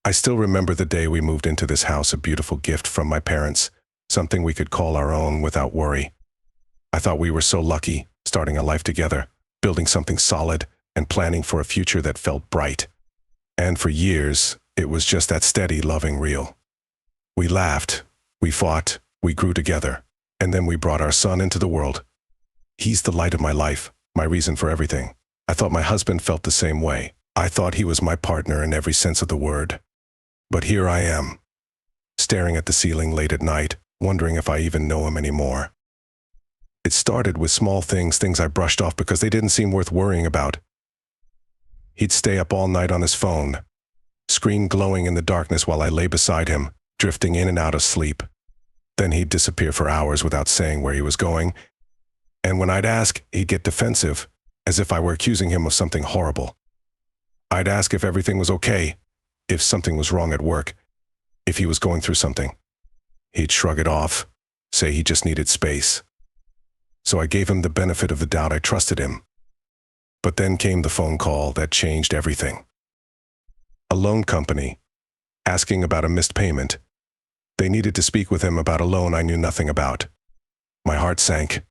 I still remember the day we moved into this house, a beautiful gift from my parents, something we could call our own without worry. I thought we were so lucky, starting a life together, building something solid, and planning for a future that felt bright. And for years, it was just that steady, loving real. We laughed, we fought, we grew together, and then we brought our son into the world. He's the light of my life, my reason for everything. I thought my husband felt the same way. I thought he was my partner in every sense of the word. But here I am, staring at the ceiling late at night, wondering if I even know him anymore. It started with small things I brushed off because they didn't seem worth worrying about. He'd stay up all night on his phone, screen glowing in the darkness while I lay beside him, drifting in and out of sleep. Then he'd disappear for hours without saying where he was going, and when I'd ask, he'd get defensive, as if I were accusing him of something horrible. I'd ask if everything was okay, if something was wrong at work, if he was going through something. He'd shrug it off, say he just needed space. So I gave him the benefit of the doubt. I trusted him. But then came the phone call that changed everything. A loan company, asking about a missed payment. They needed to speak with him about a loan I knew nothing about. My heart sank.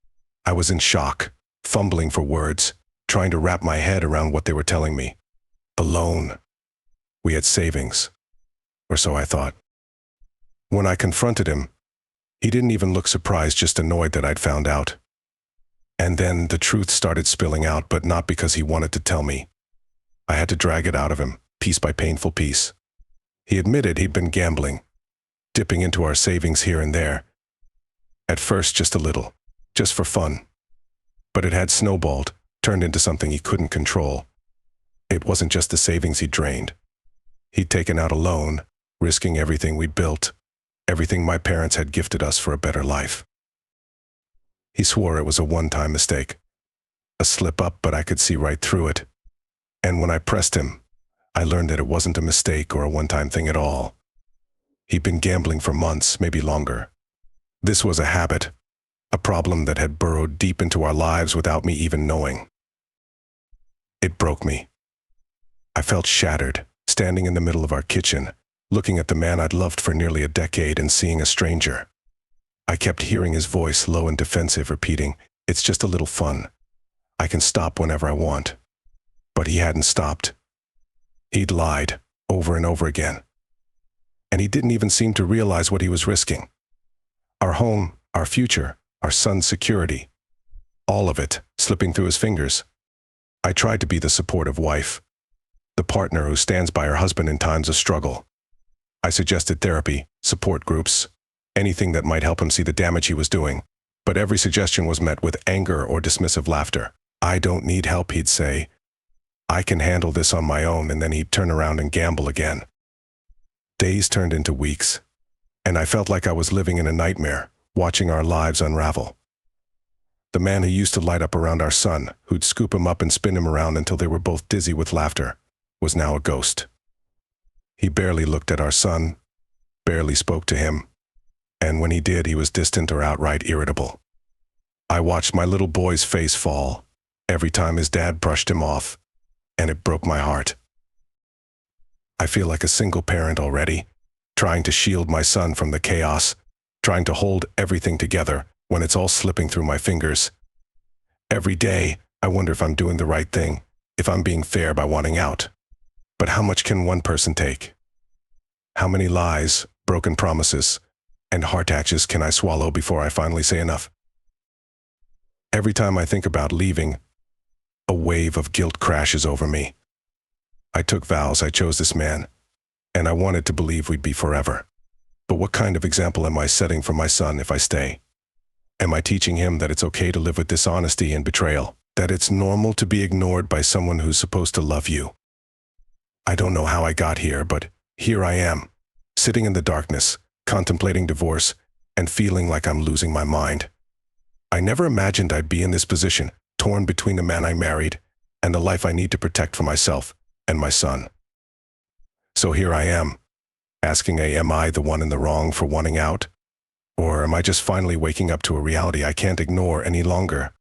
I was in shock, fumbling for words, trying to wrap my head around what they were telling me. A loan. We had savings, or so I thought. When I confronted him, he didn't even look surprised, just annoyed that I'd found out. And then the truth started spilling out, but not because he wanted to tell me. I had to drag it out of him, piece by painful piece. He admitted he'd been gambling, dipping into our savings here and there. At first, just a little, just for fun. But it had snowballed, turned into something he couldn't control. It wasn't just the savings he'd drained. He'd taken out a loan, risking everything we'd built, everything my parents had gifted us for a better life. He swore it was a one-time mistake, a slip-up, but I could see right through it. And when I pressed him, I learned that it wasn't a mistake or a one-time thing at all. He'd been gambling for months, maybe longer. This was a habit, a problem that had burrowed deep into our lives without me even knowing. It broke me. I felt shattered, standing in the middle of our kitchen, looking at the man I'd loved for nearly a decade and seeing a stranger. I kept hearing his voice, low and defensive, repeating, "It's just a little fun. I can stop whenever I want." But he hadn't stopped. He'd lied, over and over again. And he didn't even seem to realize what he was risking. Our home, our future, our son's security. All of it slipping through his fingers. I tried to be the supportive wife, the partner who stands by her husband in times of struggle. I suggested therapy, support groups, anything that might help him see the damage he was doing, but every suggestion was met with anger or dismissive laughter. "I don't need help," he'd say. "I can handle this on my own," and then he'd turn around and gamble again. Days turned into weeks, and I felt like I was living in a nightmare, watching our lives unravel. The man who used to light up around our son, who'd scoop him up and spin him around until they were both dizzy with laughter, was now a ghost. He barely looked at our son, barely spoke to him, and when he did, he was distant or outright irritable. I watched my little boy's face fall every time his dad brushed him off, and it broke my heart. I feel like a single parent already, trying to shield my son from the chaos, trying to hold everything together when it's all slipping through my fingers. Every day, I wonder if I'm doing the right thing, if I'm being fair by wanting out. But how much can one person take? How many lies, broken promises, and heartaches can I swallow before I finally say enough? Every time I think about leaving, a wave of guilt crashes over me. I took vows, I chose this man, and I wanted to believe we'd be forever. But what kind of example am I setting for my son if I stay? Am I teaching him that it's okay to live with dishonesty and betrayal? That it's normal to be ignored by someone who's supposed to love you? I don't know how I got here, but here I am, sitting in the darkness, contemplating divorce, and feeling like I'm losing my mind. I never imagined I'd be in this position, torn between the man I married and the life I need to protect for myself and my son. So here I am, asking, am I the one in the wrong for wanting out? Or am I just finally waking up to a reality I can't ignore any longer?